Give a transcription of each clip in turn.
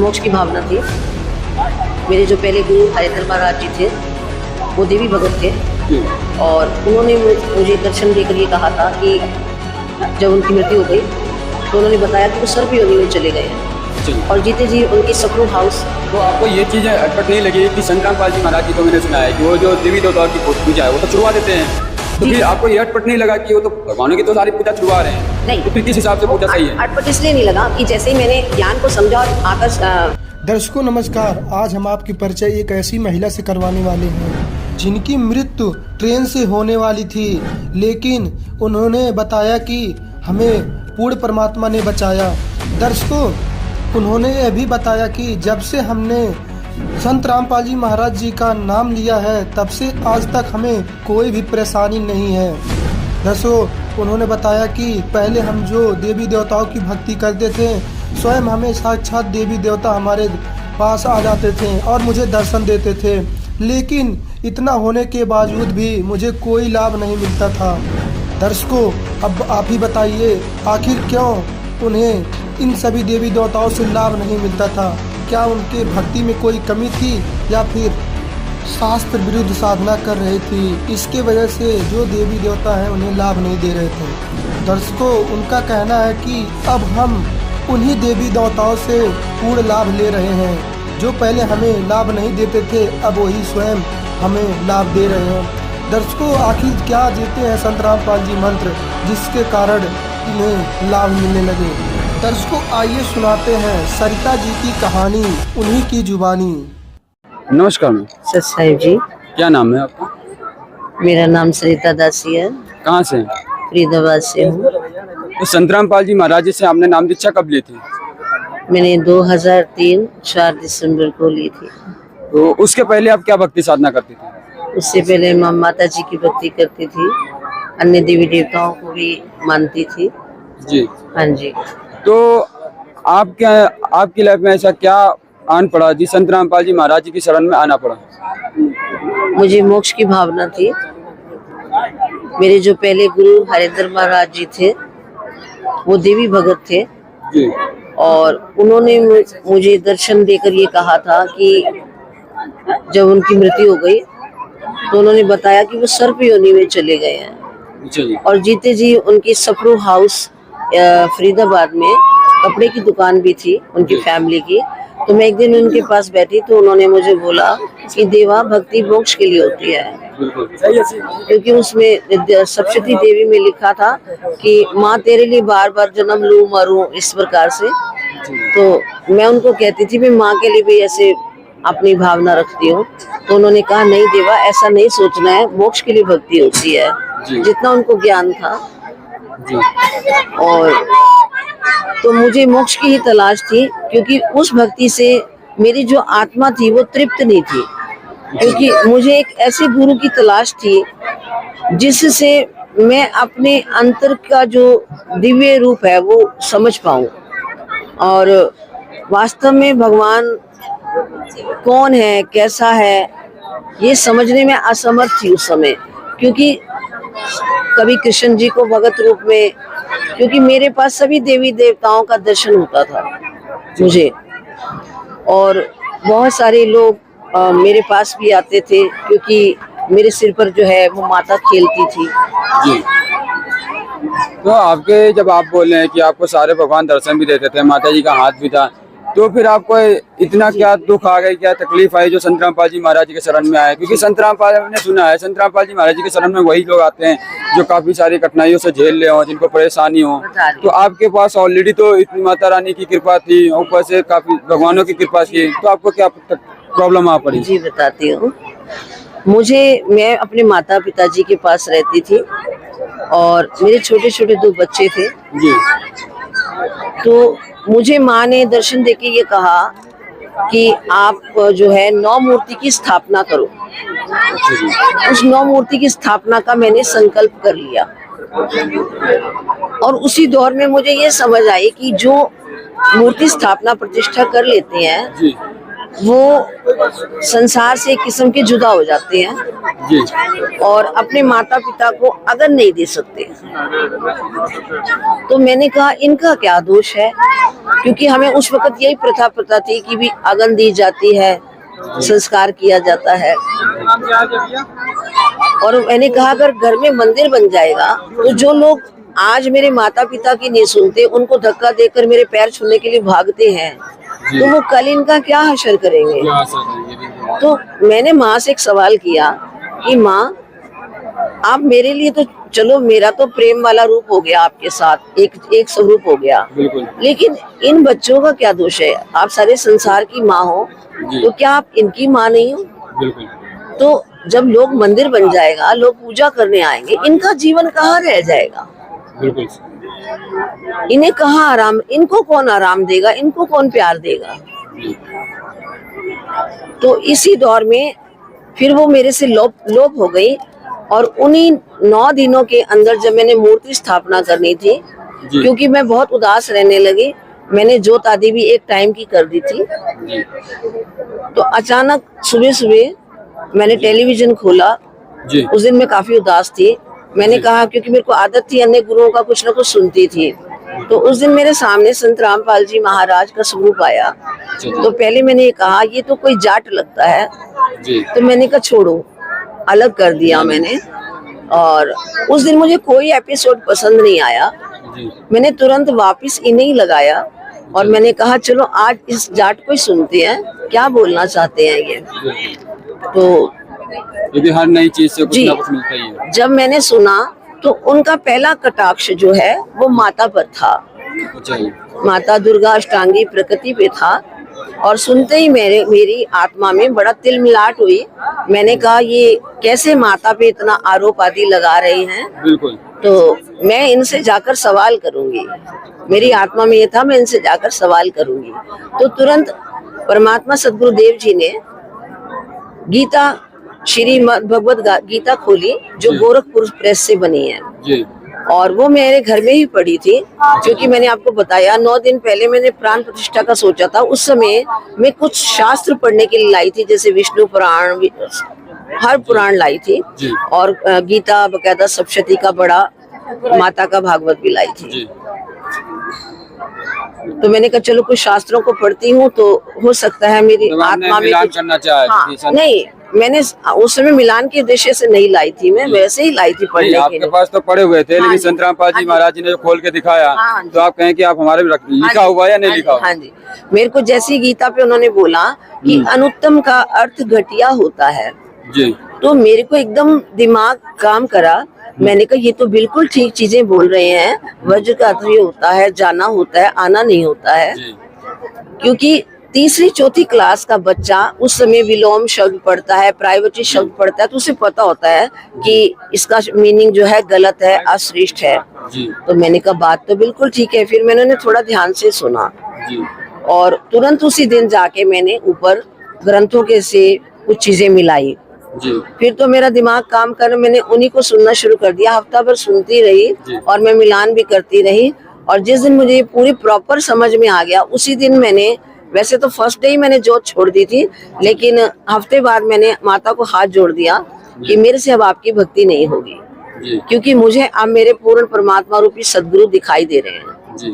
मोक्ष की भावना थी। मेरे जो पहले गुरु हरिधर महाराज जी थे वो देवी भगत थे और उन्होंने मुझे दर्शन देकर ये कहा था कि जब उनकी मृत्यु हो गई तो उन्होंने बताया कि वो सर्प योनि में चले गए हैं और जीते जी उनकी सपरू हाउस। तो आपको ये चीज़ें अटपट नहीं लगी कि संतरामपाल जी महाराज जी को मैंने सुना है कि वो जो देवी देवताओं की पूजा है वो तो छुड़वा देते हैं, तो फिर आपको ये अटपट नहीं लगा कि वो तो भगवानों की तो सारी पूजा छुड़वा रहे हैं? नहीं, तो फिर किस हिसाब से पूजा सही है? अटपट इसलिए नहीं लगा कि जैसे ही मैंने ज्ञान को समझा और आकर दर्शकों नमस्कार, आज हम आपकी परिचय एक ऐसी महिला से करवाने वाले हैं जिनकी मृत्यु ट्रेन से होने वाली थी, लेकिन उन्होंने बताया कि हमें पूर्ण परमात्मा ने बचाया। दर्शकों, उन्होंने यह भी बताया कि जब से हमने संत रामपाल जी महाराज जी का नाम लिया है तब से आज तक हमें कोई भी परेशानी नहीं है। दर्शकों, उन्होंने बताया कि पहले हम जो देवी देवताओं की भक्ति करते थे, स्वयं हमें साक्षात देवी देवता हमारे पास आ जाते थे और मुझे दर्शन देते थे, लेकिन इतना होने के बावजूद भी मुझे कोई लाभ नहीं मिलता था। दर्शकों, अब आप ही बताइए आखिर क्यों उन्हें इन सभी देवी देवताओं से लाभ नहीं मिलता था? क्या उनके भक्ति में कोई कमी थी या फिर शास्त्र विरुद्ध साधना कर रही थी? इसके वजह से जो देवी देवता हैं उन्हें लाभ नहीं दे रहे थे। दर्शकों, उनका कहना है कि अब हम उन्हीं देवी देवताओं से पूर्ण लाभ ले रहे हैं। जो पहले हमें लाभ नहीं देते थे अब वही स्वयं हमें लाभ दे रहे हैं। दर्शकों, आखिर क्या देते हैं संत रामपाल जी मंत्र जिसके कारण इन्हें लाभ मिलने लगे? दर्शकों, आइए सुनाते हैं सरिता जी की कहानी, उन्हीं की जुबानी। नमस्कार मैम। सत साहिब जी। क्या नाम है आपका? मेरा नाम सरिता दासी है, कहाँ से? फरीदाबाद से हूँ। तो संतरामपाल जी महाराज जी से आपने नाम दीक्षा कब ली थी? मैंने 2003 4 दिसंबर को ली थी। तो उसके पहले आप क्या भक्ति साधना करती थी? उससे पहले मैं माता जी की भक्ति करती थी, अन्य देवी देवताओं को भी मानती थी जी। हाँ जी। तो आपकी लाइफ में ऐसा क्या आन पड़ा जी संत रामपाल जी महाराज जी की शरण में आना पड़ा? मुझे मोक्ष की भावना थी। मेरे जो पहले गुरु हरिधर महाराज जी थे वो देवी भगत थे जी। और उन्होंने मुझे दर्शन देकर ये कहा था कि जब उनकी मृत्यु हो गई तो उन्होंने बताया कि वो सर्प योनि में चले गए हैं जी। और जीते जी उनकी सपरू हाउस फरीदाबाद में कपड़े की दुकान भी थी उनकी फैमिली की। तो मैं एक दिन उनके पास बैठी तो उन्होंने मुझे बोला कि देवा भक्ति मोक्ष के लिए होती है, क्योंकि उसमें सप्तशती देवी में लिखा था कि माँ तेरे लिए बार बार जन्म लूं मरूं, इस प्रकार से। तो मैं उनको कहती थी मैं माँ के लिए भी ऐसे अपनी भावना रखती हूँ। तो उन्होंने कहा नहीं देवा, ऐसा नहीं सोचना है, मोक्ष के लिए भक्ति होती है, जितना उनको ज्ञान था। और तो मुझे मोक्ष की ही तलाश थी, क्योंकि उस भक्ति से मेरी जो आत्मा थी वो तृप्त नहीं थी, क्योंकि मुझे एक ऐसे गुरु की तलाश थी जिससे मैं अपने अंतर का जो दिव्य रूप है वो समझ पाऊं और वास्तव में भगवान कौन है, कैसा है, ये समझने में असमर्थ थी उस समय। क्योंकि कभी कृष्ण जी को भगत रूप में, क्योंकि मेरे पास सभी देवी देवताओं का दर्शन होता था मुझे, और बहुत सारे लोग मेरे पास भी आते थे क्योंकि मेरे सिर पर जो है वो माता खेलती थी जी। तो आपके जब आप बोल रहे हैं कि आपको सारे भगवान दर्शन भी देते थे, माता जी का हाथ भी था, तो फिर आपको इतना क्या दुख आ गई, क्या तकलीफ आई जो संत रामपाल जी महाराज जी के शरण में आए? क्योंकि संत रामपाल ने सुना है संत रामपाल जी महाराज जी के शरण में वही लोग आते हैं जो काफी सारी कठिनाइयों से झेल रहे हो, जिनको परेशानी हो। तो आपके पास ऑलरेडी तो इतनी माता रानी की कृपा थी, ऊपर से काफी भगवानों की कृपा थी, तो आपको क्या प्रॉब्लम आ पड़ी? जी बताती हूँ। मैं अपने माता पिताजी के पास रहती थी और मेरे छोटे छोटे 2 बच्चे थे जी। तो मुझे माँ ने दर्शन देके ये कहा कि आप जो है 9 मूर्ति की स्थापना करो। उस 9 मूर्ति की स्थापना का मैंने संकल्प कर लिया और उसी दौर में मुझे ये समझ आई कि जो मूर्ति स्थापना प्रतिष्ठा कर लेते हैं वो संसार से एक किस्म के जुदा हो जाते हैं जी और अपने माता पिता को अगन नहीं दे सकते। तो मैंने कहा इनका क्या दोष है, क्योंकि हमें उस वक्त यही प्रथा पता थी कि भी अगन दी जाती है, संस्कार किया जाता है। और मैंने कहा अगर घर में मंदिर बन जाएगा तो जो लोग आज मेरे माता पिता की नहीं सुनते, उनको धक्का देकर मेरे पैर छूने के लिए भागते हैं, तो वो कल इनका क्या हश्र करेंगे। तो मैंने माँ से एक सवाल किया कि माँ आप मेरे लिए तो चलो, मेरा तो प्रेम वाला रूप हो गया आपके साथ, एक स्वरूप हो गया, लेकिन इन बच्चों का क्या दोष है? आप सारे संसार की माँ हो, तो क्या आप इनकी माँ नहीं हो? तो जब लोग मंदिर बन जाएगा, लोग पूजा करने आएंगे, इनका जीवन कहाँ रह जाएगा? इन्हें कहाँ आराम, इनको कौन आराम देगा, इनको कौन प्यार देगा? तो इसी दौर में फिर वो मेरे से लोप हो गई। और उन्हीं 9 दिनों के अंदर जब मैंने मूर्ति स्थापना करनी थी, क्योंकि मैं बहुत उदास रहने लगी, मैंने जोत आदि भी एक टाइम की कर दी थी। तो अचानक सुबह सुबह मैंने टेलीविजन खोला। उस दिन मैं काफी उदास थी। मैंने कहा, क्योंकि मेरे को आदत थी अन्य गुरुओं का कुछ न कुछ सुनती थी, तो उस दिन मेरे सामने संत रामपाल जी महाराज का स्वरूप आया। तो पहले मैंने कहा ये तो कोई जाट लगता है, तो मैंने कहा छोड़ो, अलग कर दिया मैंने। और उस दिन मुझे कोई एपिसोड पसंद नहीं आया। मैंने तुरंत वापस इन्हें ही लगाया और मैंने कहा चलो आज इस जाट को ही सुनते हैं, क्या बोलना चाहते हैं ये। तो क्योंकि हर नई चीज से कुछ ना कुछ मिलता ही है। जब मैंने सुना तो उनका पहला कटाक्ष जो है वो माता पर था, माता दुर्गा अष्टांगी प्रकृति पे था। और सुनते ही मेरी आत्मा में बड़ा तिलमिलाट हुई। मैंने कहा ये कैसे माता पे इतना आरोप आदि लगा रहे हैं। बिल्कुल। तो मैं इनसे जाकर सवाल करूंगी, मेरी आत्मा में ये था मैं इनसे जाकर सवाल करूंगी। तो तुरंत परमात्मा सदगुरुदेव जी ने गीता, श्रीमद् भगवत गीता खोली, जो गोरखपुर प्रेस से बनी है जी। और वो मेरे घर में ही पड़ी थी। क्योंकि मैंने आपको बताया 9 दिन पहले मैंने प्राण प्रतिष्ठा का सोचा था। उस समय मैं कुछ शास्त्र पढ़ने के लिए लाई थी, जैसे विष्णु पुराण, हर पुराण लाई थी और गीता बकायदा सप्तशती का बड़ा, माता का भागवत भी लाई थी। तो मैंने कहा चलो कुछ शास्त्रों को पढ़ती हूँ तो हो सकता है मेरी आत्मा में कुछ करना चाहे। हाँ, नहीं मैंने उस समय मिलान के उद्देश्य से नहीं लाई थी, मैं वैसे ही लाई थी पढ़ने के लिए। आपके पास तो पढ़े हुए थे, लेकिन संत रामपाल जी महाराज जी ने जो खोल के दिखाया, तो आप कहें कि आप हमारे भी लिखा हुआ या नहीं लिखा हुआ? हाँ जी, मेरे को जैसी गीता पे उन्होंने बोला कि अनुत्तम का अर्थ घटिया होता है जी, तो मेरे को एकदम दिमाग काम करा। मैंने कहा ये तो बिल्कुल ठीक चीजें बोल रहे हैं। वज्र का अर्थ ये होता है जाना होता है, आना नहीं होता है। क्योंकि तीसरी चौथी क्लास का बच्चा उस समय विलोम शब्द पढ़ता है, प्राइवेटी शब्द पढ़ता है, तो उसे पता होता है कि इसका मीनिंग जो है गलत है, अश्रेष्ठ है। तो मैंने कहा बात तो बिल्कुल ठीक है। फिर मैंने थोड़ा ध्यान से सुना और तुरंत उसी दिन जाके मैंने ऊपर ग्रंथों के से कुछ चीजें मिलाई। फिर तो मेरा दिमाग काम कर, मैंने उन्हीं को सुनना शुरू कर दिया। हफ्ता भर सुनती रही और मैं मिलान भी करती रही। और जिस दिन मुझे पूरी प्रॉपर समझ में आ गया, उसी दिन मैंने, वैसे तो फर्स्ट डे ही मैंने जोत छोड़ दी थी, लेकिन हफ्ते बाद मैंने माता को हाथ जोड़ दिया कि मेरे से अब आपकी भक्ति नहीं होगी, क्योंकि मुझे अब मेरे पूर्ण परमात्मा रूपी सदगुरु दिखाई दे रहे हैं। जी।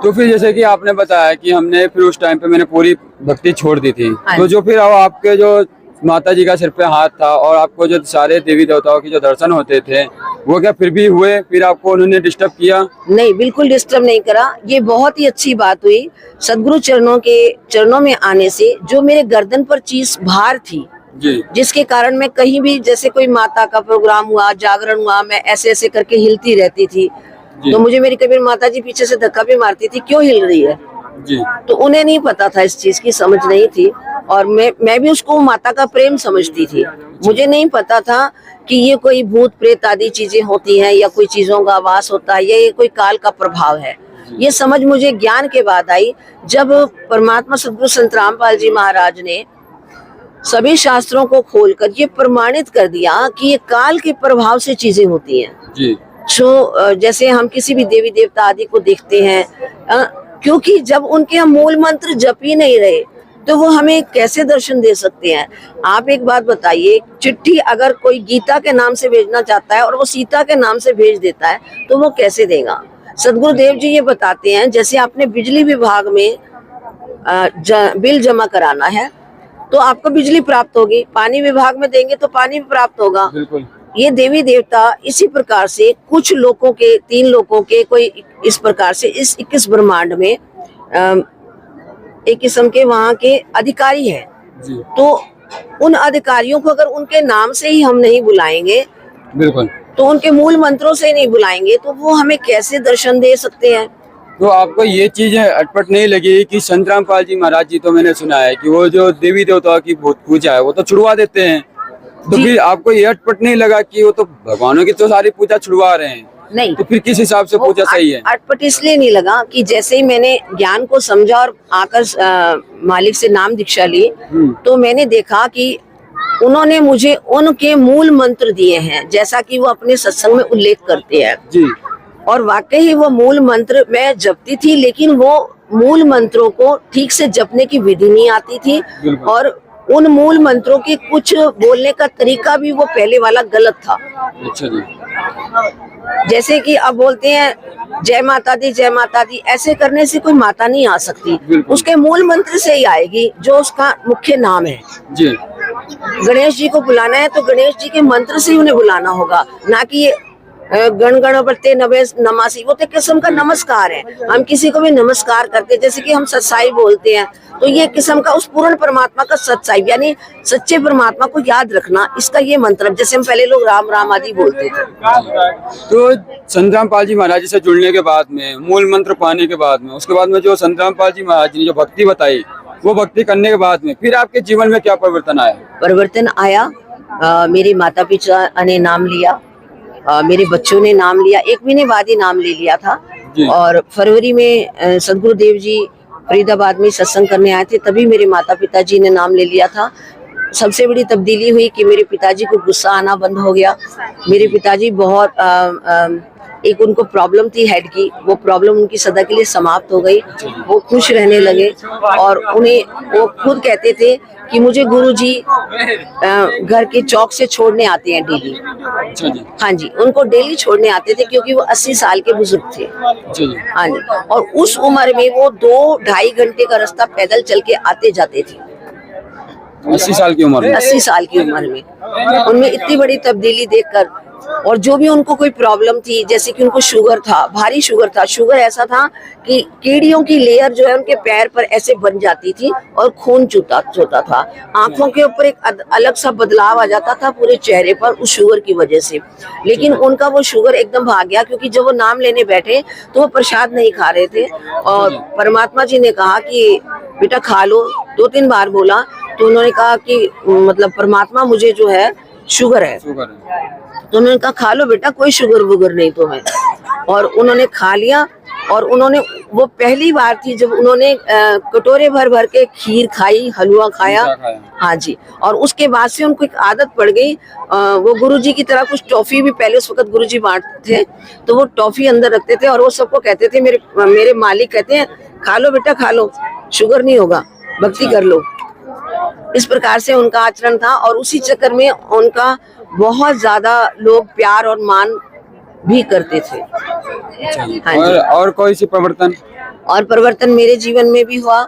तो फिर जैसे कि आपने बताया कि हमने फिर उस टाइम पे मैंने पूरी भक्ति छोड़ दी थी, तो जो फिर अब आपके जो माता जी का सिर पे हाथ था और आपको जो सारे देवी देवताओं के जो दर्शन होते थे वो क्या फिर भी हुए? फिर आपको उन्होंने डिस्टर्ब किया? नहीं, बिल्कुल डिस्टर्ब नहीं करा। ये बहुत ही अच्छी बात हुई सदगुरु चरणों में आने से। जो मेरे गर्दन पर चीज भार थी जी, जिसके कारण मैं कहीं भी, जैसे कोई माता का प्रोग्राम हुआ, जागरण हुआ, मैं ऐसे ऐसे करके हिलती रहती थी। तो मुझे मेरी कभी माता जी पीछे से धक्का भी मारती थी, क्यों हिल रही है जी। तो उन्हें नहीं पता था, इस चीज की समझ नहीं थी। और मैं भी उसको माता का प्रेम समझती थी। मुझे नहीं पता था कि ये कोई भूत प्रेत आदि चीजें होती हैं या कोई चीजों का आवास होता है या ये कोई काल का प्रभाव है। ये समझ मुझे ज्ञान के बाद आई, जब परमात्मा सदगुरु संत रामपाल जी महाराज ने सभी शास्त्रों को खोलकर ये प्रमाणित कर दिया कि ये काल के प्रभाव से चीजें होती हैं जी। जैसे हम किसी भी देवी देवता आदि को देखते हैं, क्योंकि जब उनके हम मूल मंत्र जप ही नहीं रहे तो वो हमें कैसे दर्शन दे सकते हैं। आप एक बात बताइए, चिट्ठी अगर कोई गीता के नाम से भेजना चाहता है और वो सीता के नाम से भेज देता है तो वो कैसे देगा। सदगुरुदेव जी ये बताते हैं, जैसे आपने बिजली विभाग में बिल जमा कराना है तो आपको बिजली प्राप्त होगी, पानी विभाग में देंगे तो पानी भी प्राप्त होगा। बिल्कुल। ये देवी देवता इसी प्रकार से कुछ लोगों के, 3 लोगों के, कोई इस प्रकार से इस 21 ब्रह्मांड में एक किस्म के वहाँ के अधिकारी है। जी। तो उन अधिकारियों को अगर उनके नाम से ही हम नहीं बुलाएंगे, बिल्कुल, तो उनके मूल मंत्रों से नहीं बुलाएंगे तो वो हमें कैसे दर्शन दे सकते हैं। तो आपको ये चीजें अटपट नहीं लगी कि संत रामपाल जी महाराज जी, तो मैंने सुना है कि वो जो देवी देवताओं की पूजा है वो तो छुड़वा देते हैं, तो फिर आपको ये अटपट नहीं लगा कि वो तो भगवानों की तो सारी पूजा छुड़वा रहे हैं, नहीं, तो फिर किस हिसाब से पूजा सही है? अटपट इसलिए नहीं लगा कि जैसे ही मैंने ज्ञान को समझा और आकर मालिक से नाम दीक्षा ली तो मैंने देखा कि उन्होंने मुझे उनके मूल मंत्र दिए हैं, जैसा कि वो अपने सत्संग में उल्लेख करते हैं जी। और वाकई ही वो मूल मंत्र मैं जपती थी, लेकिन वो मूल मंत्रों को ठीक से जपने की विधि नहीं आती थी और उन मूल मंत्रों के कुछ बोलने का तरीका भी वो पहले वाला गलत था। अच्छा जी। जैसे कि अब बोलते हैं जय माता दी, जय माता दी, ऐसे करने से कोई माता नहीं आ सकती, उसके मूल मंत्र से ही आएगी जो उसका मुख्य नाम है। जी। गणेश जी को बुलाना है तो गणेश जी के मंत्र से ही उन्हें बुलाना होगा, ना कि ये गण गणपति नवे नमासी, वो तो किस्म का नमस्कार है। हम किसी को भी नमस्कार करते हैं, जैसे कि हम सच्चाई बोलते हैं, तो ये किस्म का उस पूर्ण परमात्मा का सच्चाई यानी सच्चे परमात्मा को याद रखना, इसका ये मंत्र। जैसे हम पहले लोग राम राम आदि बोलते थे। तो संत रामपाल जी महाराज जी से जुड़ने के बाद में, मूल मंत्र पाने के बाद में, उसके बाद में जो संत रामपाल जी महाराज जी ने जो भक्ति बताई, वो भक्ति करने के बाद में फिर आपके जीवन में क्या परिवर्तन आया? परिवर्तन आया, मेरे माता पिता ने नाम लिया, मेरे बच्चों ने नाम लिया, 1 महीने बाद ही नाम ले लिया था। और फरवरी में सदगुरुदेव जी फरीदाबाद में सत्संग करने आए थे, तभी मेरे माता पिताजी ने नाम ले लिया था। सबसे बड़ी तब्दीली हुई कि मेरे पिताजी को गुस्सा आना बंद हो गया। मेरे पिताजी बहुत एक उनको प्रॉब्लम थी हेड की, वो प्रॉब्लम उनकी सदा के लिए समाप्त हो गई, वो खुश रहने लगे और उन्हें वो खुद कहते थे कि मुझे गुरुजी घर के चौक से छोड़ने आते हैं डेली। हाँ जी, उनको डेली छोड़ने आते थे क्योंकि वो 80 साल के बुजुर्ग थे। हाँ जी, और उस उम्र में वो 2-2.5 घंटे का रास्ता पैदल चल के आते जाते थे। 80 साल की उम्र में? 80 साल की उम्र में उनमें इतनी बड़ी तब्दीली देखकर, और जो भी उनको कोई प्रॉब्लम थी, जैसे कि उनको शुगर था, भारी शुगर था, शुगर ऐसा था कि कीड़ियों की लेयर जो है उनके पैर पर ऐसे बन जाती थी और खून चूता था, आंखों के ऊपर एक अलग सा बदलाव आ जाता था पूरे चेहरे पर उस शुगर की वजह से। लेकिन उनका वो शुगर एकदम भाग गया, क्योंकि जब वो नाम लेने बैठे तो वो प्रसाद नहीं खा रहे थे और परमात्मा जी ने कहा कि बेटा खा लो, 2-3 बार बोला तो उन्होंने कहा कि मतलब परमात्मा मुझे जो है शुगर है, तो उन्होंने कहा खा लो बेटा, कोई शुगर वुगर नहीं तुम्हें। और उन्होंने खा लिया और उन्होंने, वो पहली बार थी जब उन्होंने कटोरे भर भर के खीर खाई, हलवा खाया। हाँ जी, और उसके बाद से उनको एक आदत पड़ गई, वो गुरुजी की तरह कुछ टॉफी भी पहले उस वक्त गुरुजी बांटते थे, तो वो टॉफी अंदर रखते थे और वो सबको कहते थे, मेरे मालिक कहते हैं खा लो बेटा खा लो, शुगर नहीं होगा, भक्ति कर लो। इस प्रकार से उनका आचरण था और उसी चक्कर में उनका बहुत ज्यादा लोग प्यार और मान भी करते थे। हाँ और कोई सी परिवर्तन? और परिवर्तन मेरे जीवन में भी हुआ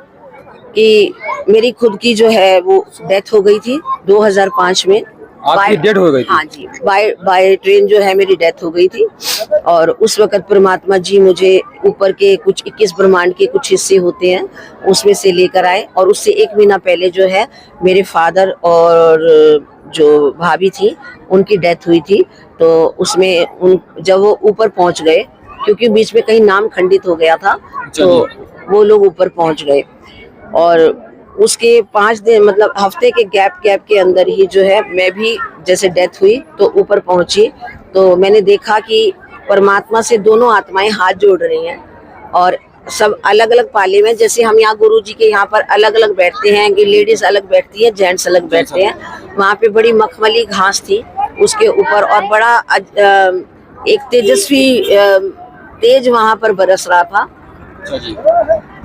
कि मेरी खुद की जो है वो डेथ हो गई थी 2005 में। आपकी डेथ हो गई थी? हाँ जी, बाय ट्रेन जो है मेरी डेथ हो गई थी। और उस वक्त परमात्मा जी मुझे ऊपर के कुछ 21 ब्रह्मांड के कुछ हिस्से होते हैं उसमें से लेकर आए, और उससे 1 महीना पहले जो है मेरे फादर और जो भाभी थी उनकी डेथ हुई थी। तो उसमें जब वो ऊपर पहुंच गए, क्योंकि बीच में कहीं नाम खंडित हो गया था, तो वो लोग ऊपर पहुंच गए और उसके 5 दिन मतलब हफ्ते के गैप के अंदर ही जो है मैं भी जैसे डेथ हुई तो ऊपर पहुंची। तो मैंने देखा कि परमात्मा से दोनों आत्माएं हाथ जोड़ रही हैं और सब अलग अलग पाले में, जैसे हम यहाँ गुरु जी के यहाँ पर अलग अलग बैठते हैं कि लेडीज अलग बैठती है, जेंट्स अलग बैठते हैं। वहाँ पे बड़ी मखमली घास थी उसके ऊपर और बड़ा एक तेजस्वी तेज वहाँ पर बरस रहा था। अच्छा जी।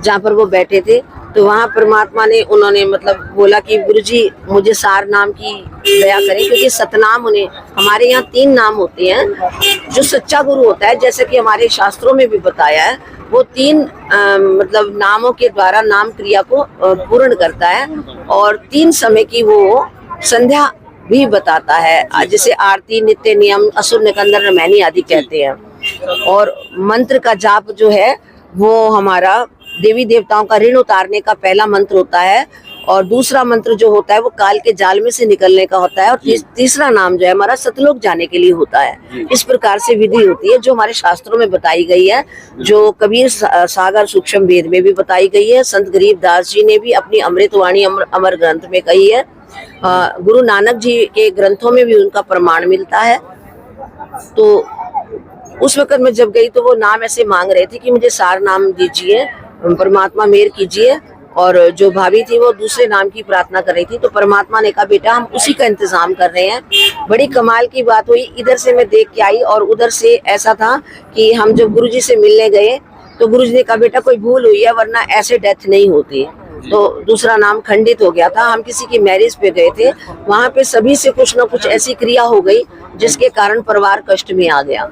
जहाँ पर वो बैठे थे। तो वहाँ परमात्मा ने उन्होंने मतलब बोला कि गुरुजी मुझे सार नाम की दया करें, क्योंकि सतनाम उन्हें, हमारे यहाँ 3 नाम होते हैं। जो सच्चा गुरु होता है, जैसे कि हमारे शास्त्रों में भी बताया है, वो 3 मतलब नामों के द्वारा नाम क्रिया को पूर्ण करता है, और 3 समय की वो संध्या भी बताता है, जैसे आरती, नित्य नियम, असुर निकंदन रमैनी आदि कहते हैं। और मंत्र का जाप जो है वो हमारा देवी देवताओं का ऋण उतारने का पहला मंत्र होता है, और दूसरा मंत्र जो होता है वो काल के जाल में से निकलने का होता है, और तीसरा नाम जो है हमारा सतलोक जाने के लिए होता है। इस प्रकार से विधि होती है जो हमारे शास्त्रों में बताई गई है, जो कबीर सागर सूक्ष्म वेद में भी बताई गई है, संत गरीबदास जी ने भी अपनी अमृतवाणी अमर ग्रंथ में कही है, गुरु नानक जी के ग्रंथों में भी उनका प्रमाण मिलता है। तो उस वक्त मैं जब गई तो वो नाम ऐसे मांग रहे थे कि मुझे सार नाम दीजिए, परमात्मा मेहर कीजिए, और जो भाभी थी वो दूसरे नाम की प्रार्थना कर रही थी। तो परमात्मा ने कहा बेटा हम उसी का इंतजाम कर रहे हैं। बड़ी कमाल की बात हुई, इधर से मैं देख के आई और उधर से ऐसा था कि हम जब गुरुजी से मिलने गए तो गुरुजी ने कहा बेटा कोई भूल हुई है, वरना ऐसे डेथ नहीं होती। तो दूसरा नाम खंडित हो गया था। हम किसी की मैरिज पे गए थे, वहां पे सभी से कुछ ना कुछ ऐसी क्रिया हो गई जिसके कारण परिवार कष्ट में आ गया।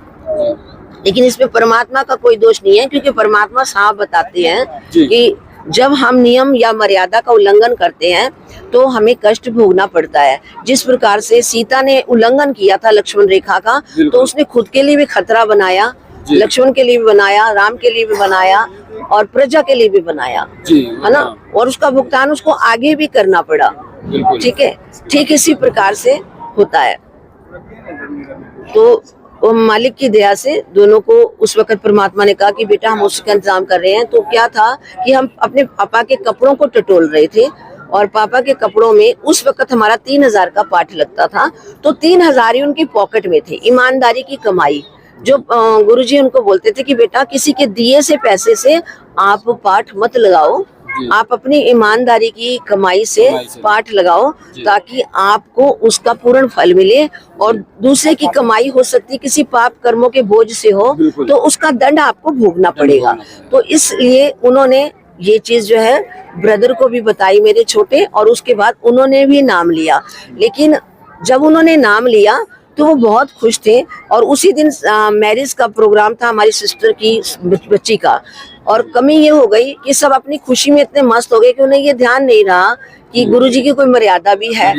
लेकिन इसमें परमात्मा का कोई दोष नहीं है, क्योंकि परमात्मा साफ बताते हैं कि जब हम नियम या मर्यादा का उल्लंघन करते हैं तो हमें कष्ट भोगना पड़ता है। जिस प्रकार से सीता ने उल्लंघन किया था लक्ष्मण रेखा का, तो उसने खुद के लिए भी खतरा बनाया, लक्ष्मण के लिए भी बनाया, राम के लिए भी बनाया, और प्रजा के लिए भी बनाया, है ना। और उसका भुगतान उसको आगे भी करना पड़ा। ठीक है, ठीक इसी प्रकार से होता है। तो वो मालिक की दया से दोनों को उस वक्त परमात्मा ने कहा कि बेटा हम उसका इंतजाम कर रहे हैं। तो क्या था कि हम अपने पापा के कपड़ों को टटोल रहे थे, और पापा के कपड़ों में उस वक्त हमारा 3000 का पाठ लगता था, तो 3000 ही उनकी पॉकेट में थे। ईमानदारी की कमाई, जो गुरुजी उनको बोलते थे कि बेटा किसी के दिए से पैसे से आप पाठ मत लगाओ, आप अपनी ईमानदारी की कमाई से पाठ लगाओ, ताकि आपको उसका पूर्ण फल मिले। और दूसरे की कमाई हो सकती किसी पाप कर्मों के बोझ से हो, तो उसका दंड आपको भोगना पड़ेगा। तो इसलिए उन्होंने ये चीज जो है ब्रदर को भी बताई मेरे छोटे, और उसके बाद उन्होंने भी नाम लिया। लेकिन जब उन्होंने नाम लिया तो वो बहुत खुश थे, और उसी दिन मैरिज का प्रोग्राम था हमारी सिस्टर की बच्ची का। और कमी ये हो गई कि सब अपनी खुशी में इतने मस्त हो गए कि उन्हें ये ध्यान नहीं रहा कि गुरुजी की कोई मर्यादा भी है।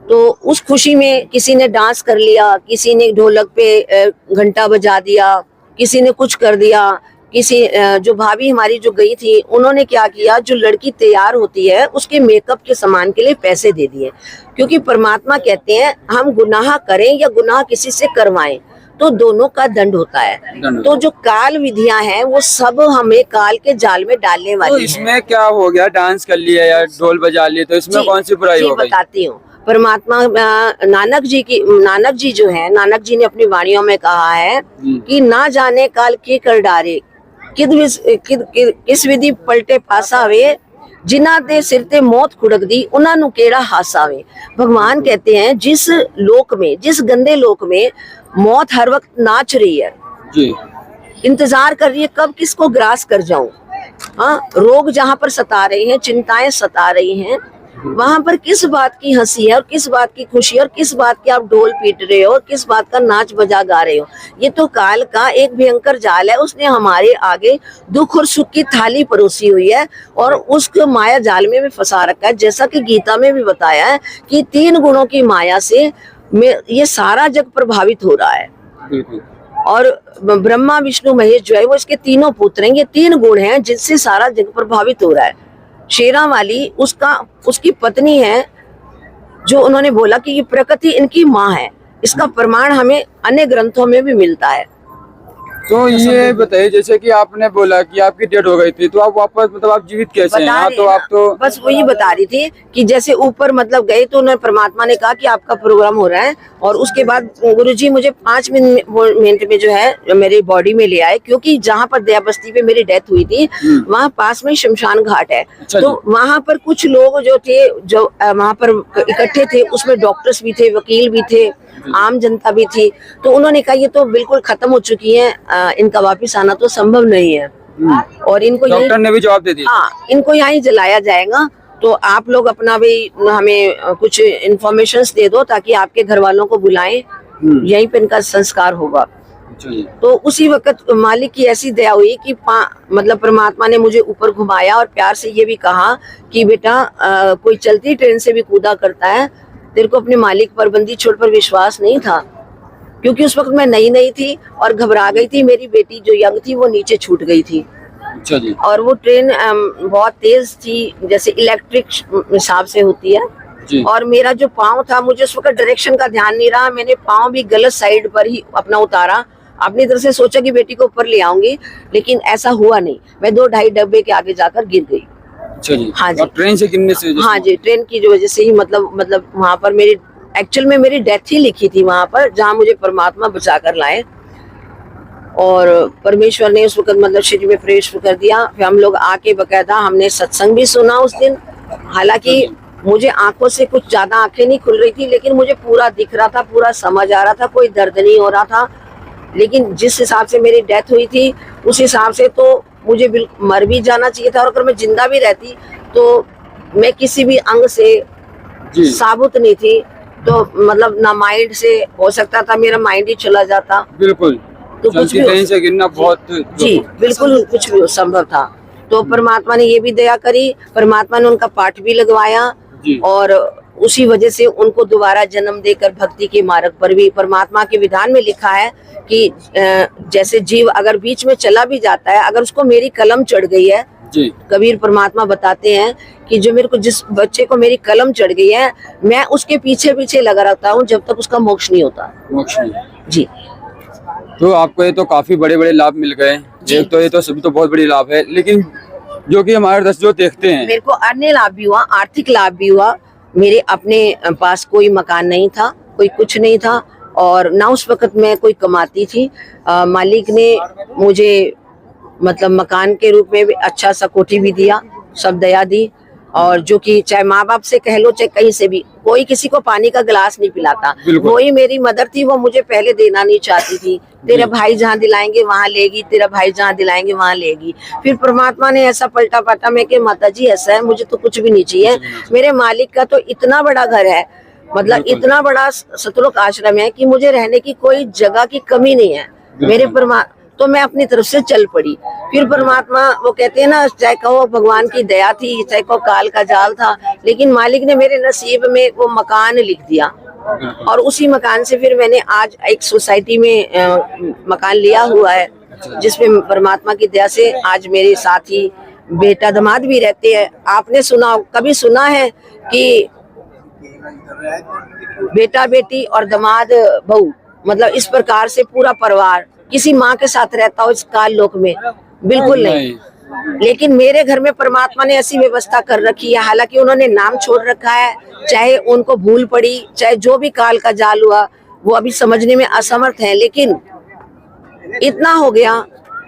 तो उस खुशी में किसी ने डांस कर लिया, किसी ने ढोलक पे घंटा बजा दिया, किसी ने कुछ कर दिया। किसी जो भाभी हमारी जो गई थी उन्होंने क्या किया, जो लड़की तैयार होती है उसके मेकअप के सामान के लिए पैसे दे दिए, क्योंकि परमात्मा कहते हैं हम गुनाह करें या गुनाह किसी से करवाएं तो दोनों का दंड होता है। तो जो काल विधियां हैं वो सब हमें काल के जाल में डालने वाली। तो इसमें क्या हो गया, डांस कर लिया या ढोल बजा लिया, तो इसमें कौन सी बुराई हो गई? बताती हूँ। परमात्मा नानक जी जो है, नानक जी ने अपनी वाणियों में कहा है कि ना जाने काल के कर डारे, किस विधि पलटे पासावे, जिन्ना दे सिर ते मौत खुड़क दी उन्हां नू केड़ा हासावे। भगवान कहते हैं जिस लोक में, जिस गंदे लोक में मौत हर वक्त नाच रही है जी, इंतजार कर रही है कब किसको ग्रास कर जाऊं। हाँ, रोग जहाँ पर सता रहे हैं, चिंताएं सता रही हैं, वहां पर किस बात की हंसी है और किस बात की खुशी है और किस बात की आप ढोल पीट रहे हो और किस बात का नाच बजा गा रहे हो। ये तो काल का एक भयंकर जाल है। उसने हमारे आगे दुख और सुख की थाली परोसी हुई है और उस माया जाल में भी फंसा रखा है। जैसा कि गीता में भी बताया है कि 3 गुणों की माया से ये सारा जग प्रभावित हो रहा है। और ब्रह्मा विष्णु महेश जो है वो इसके तीनों पुत्र हैं। ये 3 गुण हैं जिससे सारा जग प्रभावित हो रहा है। शेरा वाली उसकी पत्नी है, जो उन्होंने बोला कि ये प्रकृति इनकी माँ है। इसका प्रमाण हमें अन्य ग्रंथों में भी मिलता है। तो ये बताइए, जैसे कि आपने बोला कि आपकी डेथ हो गई थी, तो आप वापस मतलब आप जीवित कैसे हैं? तो आप तो बस वही बता रही थी कि जैसे ऊपर मतलब गए तो उन्होंने परमात्मा ने कहा कि आपका प्रोग्राम हो रहा है, और उसके बाद गुरुजी मुझे 5 मिनट में जो है मेरे बॉडी में ले आए, क्योंकि जहाँ पर दया बस्ती पे मेरी डेथ हुई थी वहाँ पास में शमशान घाट है। तो वहाँ पर कुछ लोग जो थे, जो वहाँ पर इकट्ठे थे, उसमें डॉक्टर्स भी थे, वकील भी थे, आम जनता भी थी। तो उन्होंने कहा ये तो बिल्कुल खत्म हो चुकी है, इनका वापिस आना तो संभव नहीं है। और इनको यही, डॉक्टर ने भी जवाब दे दिया। हाँ, इनको यहाँ ही जलाया जाएगा। तो आप लोग अपना भी हमें कुछ इंफॉर्मेशंस दे दो ताकि आपके घर वालों को बुलाएं, यहीं पे इनका संस्कार होगा। तो उसी वक्त मालिक की ऐसी दया हुई कि मतलब परमात्मा ने मुझे ऊपर घुमाया और प्यार से ये भी कहा कि बेटा कोई चलती ट्रेन से भी कूदा करता है, तेरे को अपने मालिक पर, बंदी छोड़ पर विश्वास नहीं था। क्योंकि उस वक्त मैं नई थी और घबरा गई थी। मेरी बेटी जो यंग थी वो नीचे छूट गई थी। अच्छा जी। और वो ट्रेन बहुत तेज थी, जैसे इलेक्ट्रिक हिसाब से होती है जी। और मेरा जो पाँव था, मुझे उस वक्त डायरेक्शन का ध्यान नहीं रहा, मैंने पाँव भी गलत साइड पर ही अपना उतारा। अपनी तरफ से सोचा कि बेटी को ऊपर ले आऊंगी, लेकिन ऐसा हुआ नहीं। मैं 2-2.5 डब्बे के आगे जाकर गिर गई। अच्छा जी। हाँ जी। ट्रेन से गिरने से? हाँ जी, ट्रेन की वजह से ही मतलब वहाँ पर मेरी एक्चुअल में मेरी डेथ ही लिखी थी वहाँ पर, जहाँ मुझे परमात्मा बचा कर लाए। और परमेश्वर ने उस वक्त मतलब शरीर में प्रवेश कर दिया। फिर हम लोग आके बकायदा हमने सत्संग भी सुना उस दिन। हालांकि मुझे आंखों से कुछ ज्यादा आंखें नहीं खुल रही थी, लेकिन मुझे पूरा दिख रहा था, पूरा समझ आ रहा था, कोई दर्द नहीं हो रहा था। लेकिन जिस हिसाब से मेरी डेथ हुई थी उस हिसाब से तो मुझे बिल्कुल मर भी जाना चाहिए था। और अगर मैं जिंदा भी रहती तो मैं किसी भी अंग से साबुत नहीं थी। तो मतलब ना माइंड से हो सकता था, मेरा माइंड ही चला जाता। बिल्कुल। तो कुछ भी ट्रेन से गिरना बहुत जी बिल्कुल कुछ भी संभव था। तो परमात्मा ने ये भी दया करी, परमात्मा ने उनका पाठ भी लगवाया और उसी वजह से उनको दोबारा जन्म देकर भक्ति के मार्ग पर भी, परमात्मा के विधान में लिखा है कि जैसे जीव अगर बीच में चला भी जाता है, अगर उसको मेरी कलम चढ़ गई है जी। कबीर परमात्मा बताते हैं कि जो मेरे को, जिस बच्चे को मेरी कलम चढ़ गई है, मैं उसके पीछे पीछे लगा रहता हूँ जब तक उसका मोक्ष नहीं होता। मोक्ष नहीं जी। तो आपको ये तो काफी बड़े बड़े लाभ मिल गए। तो ये तो सभी तो बहुत बड़ी लाभ है, लेकिन जो कि हमारे दर्शक जो देखते हैं, मेरे को अन्य लाभ भी हुआ, आर्थिक लाभ भी हुआ। मेरे अपने पास कोई मकान नहीं था, कोई कुछ नहीं था और ना उस वक्त मैं कोई कमाती थी। मालिक ने मुझे मतलब मकान के रूप में भी अच्छा सा कोठी भी दिया, सब दया दी। और जो कि चाहे माँ बाप से कह लो चाहे कहीं से भी, कोई किसी को पानी का गिलास नहीं पिलाता। वही मेरी मदर थी, वो मुझे पहले देना नहीं चाहती थी। तेरा भाई जहाँ दिलाएंगे वहाँ लेगी, तेरा भाई जहाँ दिलाएंगे वहाँ लेगी। फिर परमात्मा ने ऐसा पलटा पाटा, मैं कि माता जी ऐसा है, मुझे तो कुछ भी नहीं चाहिए। मेरे मालिक का तो इतना बड़ा घर है, मतलब इतना बड़ा सतलोक आश्रम है कि मुझे रहने की कोई जगह की कमी नहीं है। मेरे तो मैं अपनी तरफ से चल पड़ी। फिर परमात्मा, वो कहते हैं ना, चाहे कहो भगवान की दया थी, चाहे कहो काल का जाल था, लेकिन मालिक ने मेरे नसीब में वो मकान लिख दिया। और उसी मकान से फिर मैंने आज एक सोसाइटी में मकान लिया हुआ है, जिसमें परमात्मा की दया से आज मेरे साथ ही बेटा दामाद भी रहते हैं। आपने सुना, कभी सुना है कि बेटा बेटी और दामाद बहू, मतलब इस प्रकार से पूरा परिवार किसी माँ के साथ रहता हो इस काल लोक में? बिल्कुल नहीं। लेकिन मेरे घर में परमात्मा ने ऐसी व्यवस्था कर रखी है। हालांकि उन्होंने नाम छोड़ रखा है, चाहे उनको भूल पड़ी, चाहे जो भी काल का जाल हुआ, वो अभी समझने में असमर्थ है। लेकिन इतना हो गया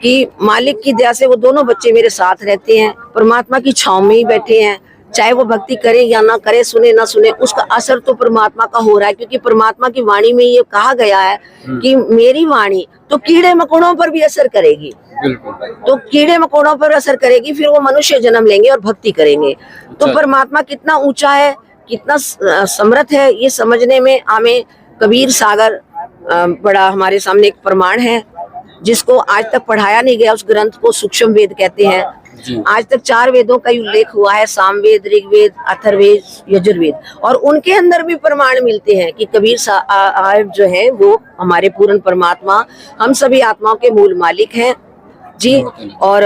कि मालिक की दया से वो दोनों बच्चे मेरे साथ रहते हैं, परमात्मा की छांव में ही बैठे हैं। चाहे वो भक्ति करे या ना करे, सुने ना सुने, उसका असर तो परमात्मा का हो रहा है। क्योंकि परमात्मा की वाणी में ये कहा गया है कि मेरी वाणी तो कीड़े मकोड़ों पर भी असर करेगी। तो कीड़े मकोड़ों पर असर करेगी, फिर वो मनुष्य जन्म लेंगे और भक्ति करेंगे। तो परमात्मा कितना ऊंचा है, कितना समर्थ है, ये समझने में हमें कबीर सागर बड़ा हमारे सामने एक प्रमाण है, जिसको आज तक पढ़ाया नहीं गया। उस ग्रंथ को सूक्ष्म वेद कहते हैं। आज तक 4 वेदों का उल्लेख हुआ है, सामवेद, ऋग्वेद, अथर्ववेद, यजुर्वेद, और उनके अंदर भी प्रमाण मिलते हैं कि कबीर साहब जो है वो हमारे पूर्ण परमात्मा, हम सभी आत्माओं के मूल मालिक हैं जी, और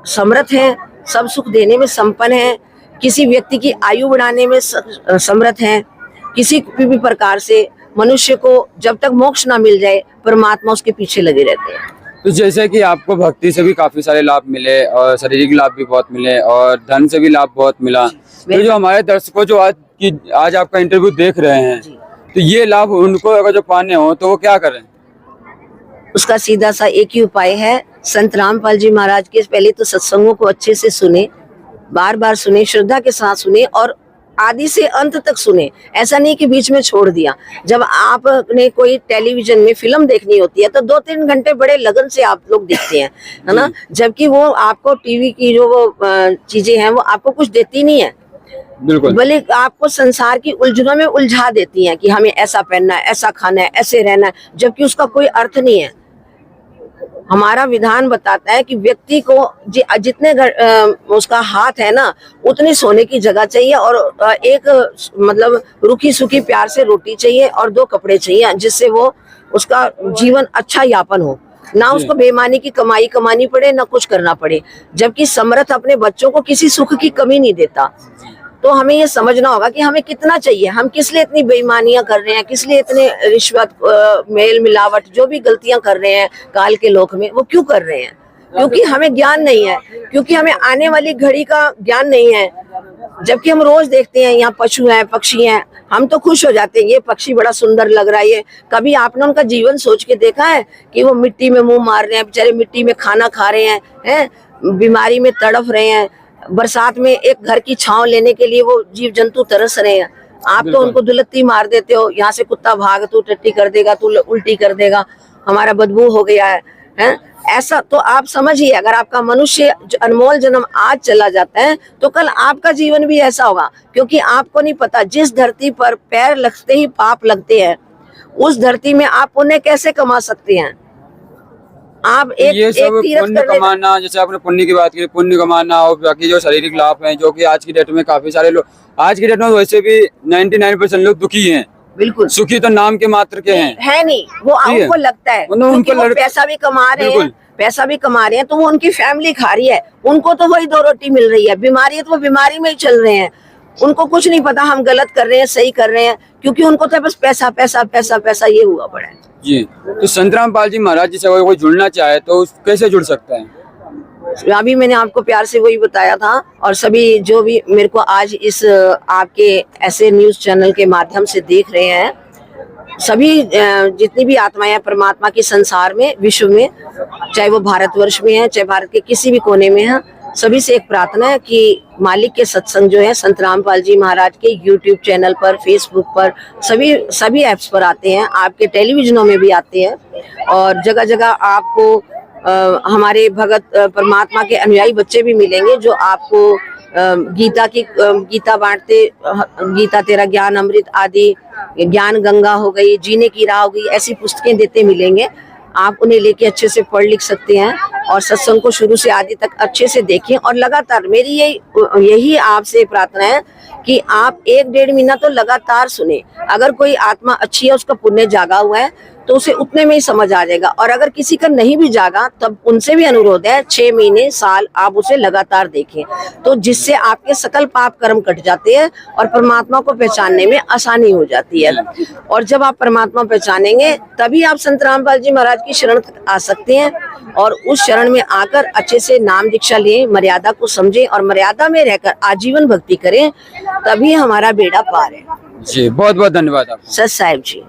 समर्थ हैं, सब सुख देने में संपन्न है, किसी व्यक्ति की आयु बढ़ाने में समर्थ हैं। किसी भी प्रकार से मनुष्य को जब तक मोक्ष ना मिल जाए, परमात्मा उसके पीछे लगे रहते हैं। तो जैसे कि आपको भक्ति से भी काफी सारे लाभ मिले और शारीरिक लाभ भी बहुत मिले और धन से भी लाभ बहुत मिला, तो जो हमारे दर्शकों जो आज आपका इंटरव्यू देख रहे हैं, तो ये लाभ उनको अगर जो पाने हो तो वो क्या करें? उसका सीधा सा एक ही उपाय है, संत रामपाल जी महाराज के पहले तो सत्संगों को अच्छे से सुने, बार बार सुने, श्रद्धा के साथ सुने और आदि से अंत तक सुने, ऐसा नहीं कि बीच में छोड़ दिया। जब आपने कोई टेलीविजन में फिल्म देखनी होती है तो 2-3 घंटे बड़े लगन से आप लोग देखते हैं, है ना, जबकि वो आपको टीवी की जो वो चीजें हैं वो आपको कुछ देती नहीं है, बिल्कुल। बल्कि आपको संसार की उलझनों में उलझा देती हैं कि हमें ऐसा पहनना है, ऐसा खाना है, ऐसे रहना है, जबकि उसका कोई अर्थ नहीं है। हमारा विधान बताता है कि व्यक्ति को जितने उसका हाथ है ना, उतनी सोने की जगह चाहिए और एक मतलब रूखी सूखी प्यार से रोटी चाहिए और 2 कपड़े चाहिए, जिससे वो उसका जीवन अच्छा यापन हो, ना उसको बेईमानी की कमाई कमानी पड़े, ना कुछ करना पड़े। जबकि समर्थ अपने बच्चों को किसी सुख की कमी नहीं देता। तो हमें ये समझना होगा कि हमें कितना चाहिए, हम किस लिए इतनी बेईमानियां कर रहे हैं, किस लिए इतने रिश्वत, मेल मिलावट, जो भी गलतियां कर रहे हैं काल के लोक में, वो क्यों कर रहे हैं? क्योंकि हमें ज्ञान नहीं है, क्योंकि हमें आने वाली घड़ी का ज्ञान नहीं है। जबकि हम रोज देखते हैं यहाँ पशु हैं, पक्षी हैं, हम तो खुश हो जाते हैं, ये पक्षी बड़ा सुंदर लग रहा है। ये कभी आपने उनका जीवन सोच के देखा है कि वो मिट्टी में मुंह मार रहे हैं, बेचारे मिट्टी में खाना खा रहे हैं, बीमारी में तड़फ रहे हैं, बरसात में एक घर की छांव लेने के लिए वो जीव जंतु तरस रहे हैं। आप तो उनको दुलत्ती मार देते हो, यहाँ से कुत्ता भाग, तू टट्टी कर देगा, तू उल्टी कर देगा, हमारा बदबू हो गया है? ऐसा तो आप समझिए, अगर आपका मनुष्य अनमोल जन्म आज चला जाता है तो कल आपका जीवन भी ऐसा होगा, क्योंकि आपको नहीं पता जिस धरती पर पैर लगते ही पाप लगते हैं, उस धरती में आप पुण्य कैसे कमा सकते हैं? आप ये सब पुण्य कमाना, जैसे आपने पुण्य की बात की, पुण्य कमाना और बाकी जो शारीरिक लाभ हैं, जो कि आज की डेट में काफी सारे लोग, आज की डेट में वैसे भी 99% लोग दुखी हैं। बिल्कुल, सुखी तो नाम के मात्र के हैं, है नहीं, वो उनको लगता है क्योंकि वो पैसा भी कमा रहे हैं, पैसा भी कमा रहे हैं, तो वो उनकी फैमिली खा रही है, उनको तो वही 2 रोटी मिल रही है। बीमारी है तो वो बीमारी में ही चल रहे हैं, उनको कुछ नहीं पता हम गलत कर रहे हैं, सही कर रहे हैं, क्योंकि उनको तो बस पैसा पैसा पैसा पैसा ये हुआ पड़ा है जी। तो संत रामपाल जी महाराज जी से कोई जुड़ना चाहे तो कैसे जुड़ सकता है? अभी मैंने आपको प्यार से वही बताया था, और सभी जो भी मेरे को आज इस आपके ऐसे न्यूज चैनल के माध्यम से देख रहे हैं, सभी जितनी भी आत्माएं परमात्मा की संसार में, विश्व में, चाहे वो भारतवर्ष में है, चाहे भारत के किसी भी कोने में है, सभी से एक प्रार्थना है कि मालिक के सत्संग जो है संत रामपाल जी महाराज के यूट्यूब चैनल पर, फेसबुक पर, सभी ऐप्स पर आते हैं, आपके टेलीविजनों में भी आते हैं, और जगह जगह आपको हमारे भगत परमात्मा के अनुयायी बच्चे भी मिलेंगे जो आपको गीता बांटते, गीता तेरा ज्ञान अमृत आदि, ज्ञान गंगा हो गई, जीने की राह हो गई, ऐसी पुस्तकें देते मिलेंगे। आप उन्हें लेके अच्छे से पढ़ लिख सकते हैं और सत्संग को शुरू से आदि तक अच्छे से देखें, और लगातार मेरी यही आपसे प्रार्थना है कि आप 1-1.5 महीना तो लगातार सुने। अगर कोई आत्मा अच्छी है, उसका पुण्य जागा हुआ है, तो उसे उतने में ही समझ आ जाएगा, और अगर किसी का नहीं भी जागा तब उनसे भी अनुरोध है 6 महीने साल आप उसे लगातार देखें, तो जिससे आपके सकल पाप कर्म कट जाते हैं और परमात्मा को पहचानने में आसानी हो जाती है। और जब आप परमात्मा पहचानेंगे तभी आप संत रामपाल जी महाराज की शरण तक आ सकते हैं, और उस शरण में आकर अच्छे से नाम दीक्षा लें, मर्यादा को समझें और मर्यादा में रहकर आजीवन भक्ति करें, तभी हमारा बेड़ा पार है। जी, बहुत बहुत धन्यवाद आपका। सत साहिब जी।